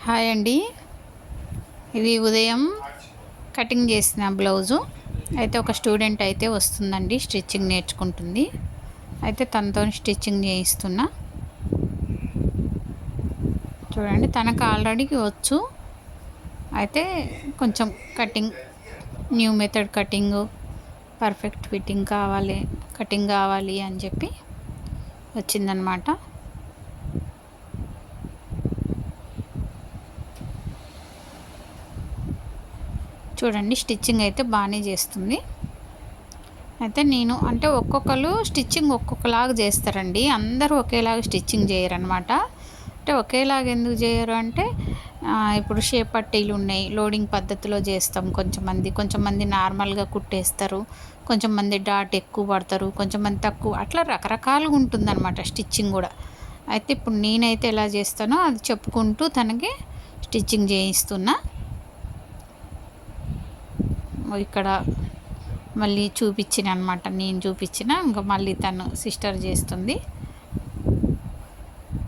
Hi అండి. ఇది ఉదయం కటింగ్ చేసిన బ్లౌజు అయితే ఒక స్టూడెంట్ అయితే వస్తుందండి, స్టిచ్చింగ్ నేర్చుకుంటుంది. అయితే తనతో స్టిచ్చింగ్ చేయిస్తున్నా. చూడండి, తనకు ఆల్రెడీ వచ్చు. అయితే కొంచెం cutting, new method cutting, perfect fitting కావాలి, కటింగ్ కావాలి అని చెప్పి వచ్చిందనమాట. చూడండి, స్టిచ్చింగ్ అయితే బాగానే చేస్తుంది. అయితే నేను ఒక్కొక్కరు స్టిచ్చింగ్ ఒక్కొక్కలాగా చేస్తారండి. అందరూ ఒకేలాగా స్టిచ్చింగ్ చేయరనమాట. ఒకేలాగా ఎందుకు చేయరు అంటే, ఇప్పుడు షేప్ పట్టీలు ఉన్నాయి, లోడింగ్ పద్ధతిలో చేస్తాం. కొంచెంమంది నార్మల్గా కుట్టేస్తారు, కొంచెంమంది డాట్ ఎక్కువ పడతారు, కొంచెంమంది తక్కువ, అట్లా రకరకాలుగా ఉంటుందన్నమాట స్టిచ్చింగ్ కూడా. అయితే ఇప్పుడు నేనైతే ఎలా చేస్తానో అది చెప్పుకుంటూ తనకి స్టిచ్చింగ్ చేయిస్తున్నా. ఇక్కడ మళ్ళీ చూపించిన అనమాట, నేను చూపించిన, ఇంకా మళ్ళీ తను సిస్టర్ చేస్తుంది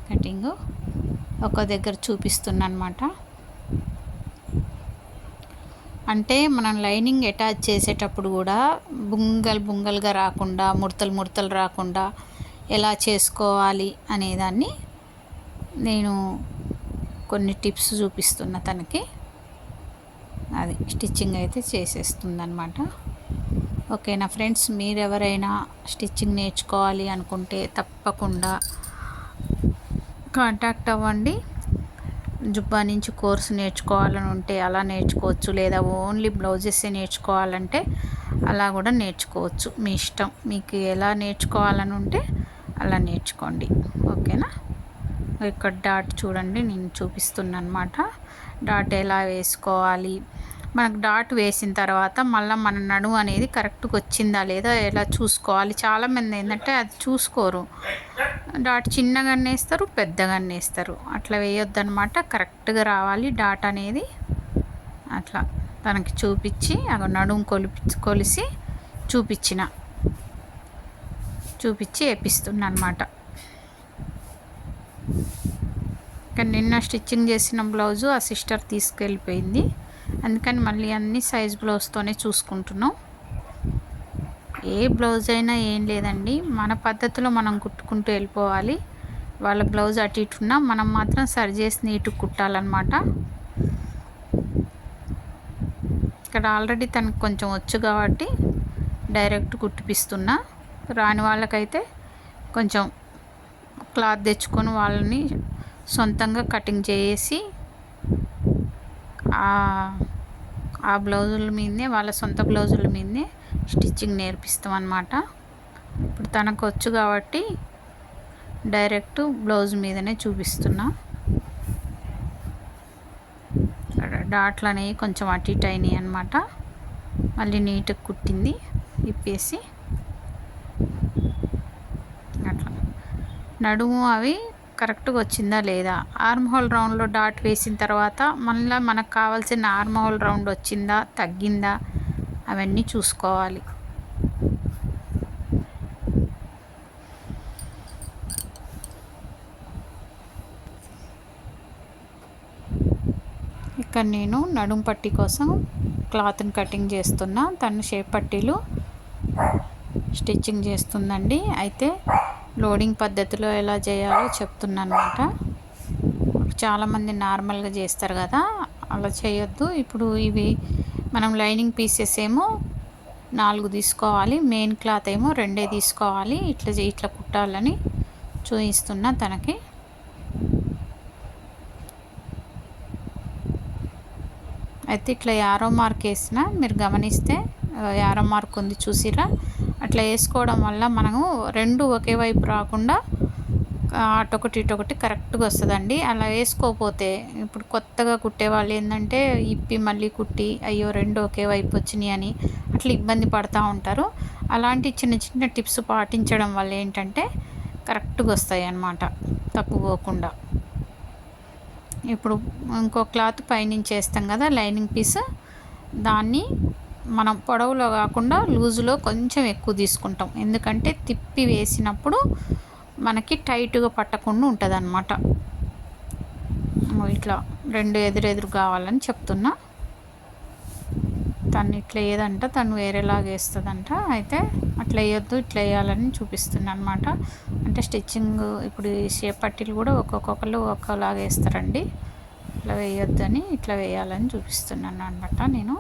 కటింగు. ఒక దగ్గర చూపిస్తున్నా అనమాట. అంటే మనం లైనింగ్ అటాచ్ చేసేటప్పుడు కూడా బుంగలుగా రాకుండా, ముడతలు రాకుండా ఎలా చేసుకోవాలి అనేదాన్ని నేను కొన్ని టిప్స్ చూపిస్తున్నా తనకి. అది స్టిచ్చింగ్ అయితే చేసేస్తుంది అనమాట. ఓకేనా ఫ్రెండ్స్, మీరు ఎవరైనా స్టిచ్చింగ్ నేర్చుకోవాలి అనుకుంటే తప్పకుండా కాంటాక్ట్ అవ్వండి. జుబ్బా నుంచి కోర్సు నేర్చుకోవాలని ఉంటే అలా నేర్చుకోవచ్చు, లేదా ఓన్లీ బ్లౌజెస్ నేర్చుకోవాలంటే అలా కూడా నేర్చుకోవచ్చు. మీ ఇష్టం, మీకు ఎలా నేర్చుకోవాలని ఉంటే అలా నేర్చుకోండి. ఓకేనా. ఇక్కడ డాట్ చూడండి, నేను చూపిస్తున్నాను అనమాట. డాట్ ఎలా వేసుకోవాలి, మనకు డాట్ వేసిన తర్వాత మళ్ళీ మన నడుము అనేది కరెక్ట్గా వచ్చిందా లేదా ఎలా చూసుకోవాలి. చాలామంది ఏంటంటే అది చూసుకోరు, డాట్ చిన్నగా వేస్తారు, పెద్దగా వేస్తారు. అట్లా వేయొద్దనమాట, కరెక్ట్గా రావాలి డాట్ అనేది. అట్లా తనకి చూపించి నడుము కొలిసి చూపించి వేపిస్తున్నా అనమాట. కానీ నిన్న స్టిచ్చింగ్ చేసిన బ్లౌజు ఆ సిస్టర్ తీసుకెళ్ళిపోయింది, అందుకని మళ్ళీ అన్ని సైజ్ బ్లౌజ్తోనే చూసుకుంటున్నాం. ఏ బ్లౌజ్ అయినా ఏం లేదండి, మన పద్ధతిలో మనం కుట్టుకుంటూ వెళ్ళిపోవాలి. వాళ్ళ బ్లౌజ్ అటు ఇటు ఉన్నా మనం మాత్రం సరి చేసి నీట్గా కుట్టాలన్నమాట. ఇక్కడ ఆల్రెడీ తనకు కొంచెం వచ్చు కాబట్టి డైరెక్ట్ కుట్టిపిస్తున్నా. రాని వాళ్ళకైతే కొంచెం క్లాత్ తెచ్చుకొని వాళ్ళని సొంతంగా కటింగ్ చేసి ఆ బ్లౌజుల మీదనే, వాళ్ళ సొంత బ్లౌజుల మీదనే స్టిచ్చింగ్ నేర్పిస్తాం అన్నమాట. ఇప్పుడు తనకు వచ్చు కాబట్టి డైరెక్ట్ బ్లౌజ్ మీదనే చూపిస్తున్నా. డాట్లు అనేవి కొంచెం అటు ఇటు అయినాయి అన్నమాట. మళ్ళీ నీట్గా కుట్టింది ఇప్పేసి. అట్లా నడుము అవి కరెక్ట్గా వచ్చిందా లేదా, ఆర్మ్ హోల్ రౌండ్లో డాట్ వేసిన తర్వాత మళ్ళీ మనకు కావాల్సిన ఆర్మ్ హోల్ రౌండ్ వచ్చిందా తగ్గిందా అవన్నీ చూసుకోవాలి. ఇక్కడ నేను నడుము పట్టీ కోసం క్లాత్ని కటింగ్ చేస్తున్నా, తను షేప్ పట్టీలు స్టిచ్చింగ్ చేస్తుందండి. అయితే లోడింగ్ పద్ధతిలో ఎలా చేయాలో చెప్తున్నా అనమాట. చాలామంది నార్మల్గా చేస్తారు కదా, అలా చేయొద్దు. ఇప్పుడు ఇవి మనం లైనింగ్ పీసెస్ ఏమో 4 తీసుకోవాలి, మెయిన్ క్లాత్ ఏమో 2 తీసుకోవాలి. ఇట్లా కుట్టాలని చూపిస్తున్నా తనకి. అయితే ఇట్లా యారో మార్క్ వేసిన మీరు గమనిస్తే, యారో మార్క్ ఉంది చూసిరా, అట్లా వేసుకోవడం వల్ల మనము రెండు ఒకే వైపు రాకుండా అటొకటి ఇటొకటి కరెక్ట్గా వస్తుందండి. అలా వేసుకోకపోతే ఇప్పుడు కొత్తగా కుట్టేవాళ్ళు ఏంటంటే ఇప్పి మళ్ళీ కుట్టి అయ్యో రెండు ఒకే వైపు వచ్చినాయి అని అట్లా ఇబ్బంది పడుతూ ఉంటారు. అలాంటి చిన్న చిన్న టిప్స్ పాటించడం వల్ల ఏంటంటే కరెక్ట్గా వస్తాయి అన్నమాట, తప్పుకోకుండా. ఇప్పుడు ఇంకో క్లాత్ పైనుంచి వేస్తాం కదా లైనింగ్ పీస్, దాన్ని మనం పొడవులో కాకుండా లూజులో కొంచెం ఎక్కువ తీసుకుంటాం. ఎందుకంటే తిప్పి వేసినప్పుడు మనకి టైట్గా పట్టకుండా ఉంటుంది అన్నమాట. ఇట్లా రెండు ఎదురెదురు కావాలని చెప్తున్నా. తను ఇట్లా వేయదంట, తను వేరేలాగా వేస్తుందంట. అయితే అట్లా వేయొద్దు, ఇట్లా వేయాలని చూపిస్తున్నా అనమాట. అంటే స్టిచ్చింగ్ ఇప్పుడు ఈ షేప్ పట్టీలు కూడా ఒక్కొక్కరు ఒక్కలాగా వేస్తారండి. ఇట్లా వేయొద్దని ఇట్లా వేయాలని చూపిస్తున్నాను అనమాట నేను.